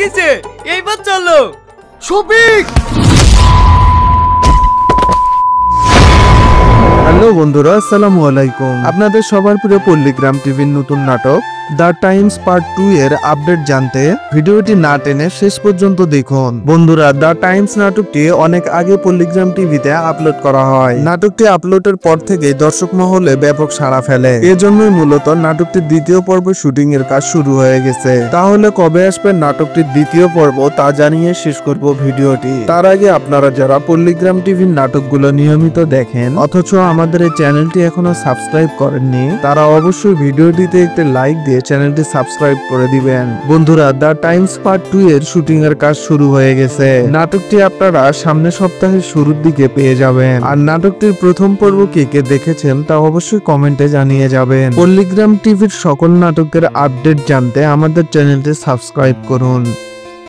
গেছে, এইবার চলো। শফিক! হ্যালো বন্ধুরা, আসসালামু আলাইকুম। আপনাদের সবার প্রিয় পল্লীগ্রাম টিভির নতুন নাটক দ্য টাইমস পার্ট 2 এর আপডেট জানতে ভিডিওটি না টেনে শেষ পর্যন্ত দেখুন। বন্ধুরা, দ্য টাইমস নাটকটি অনেক আগে পল্লীগ্রাম টিভিতে আপলোড করা হয়। নাটকটি আপলোডের পর থেকে দর্শক মহলে ব্যাপক সাড়া ফেলে। এজন্যই মূলত নাটকটির দ্বিতীয় পর্ব শুটিং এর কাজ শুরু হয়ে গেছে। তাহলে কবে আসবে নাটকটির দ্বিতীয় পর্ব তা জানিয়ে শেষ করব ভিডিওটি। তার আগে আপনারা যারা পল্লীগ্রাম টিভির নাটকগুলো নিয়মিত দেখেন অথচ আমাদের এই চ্যানেলটি এখনো সাবস্ক্রাইব করেননি, তারা অবশ্যই ভিডিওটিতে একটি লাইক দিয়ে চ্যানেলটি সাবস্ক্রাইব করে দিবেন। বন্ধুরা, দ্য টাইমস পার্ট 2 এর শুটিং এর কাজ শুরু হয়ে গেছে। নাটকটি আপনারা সামনের সপ্তাহের শুরুর দিকে পেয়ে যাবেন। আর নাটকটির প্রথম পর্ব কে কে দেখেছেন তা অবশ্যই কমেন্টে জানিয়ে যাবেন। পল্লীগ্রাম টিভির সকল নাটকের আপডেট জানতে আমাদের চ্যানেলটি সাবস্ক্রাইব করুন।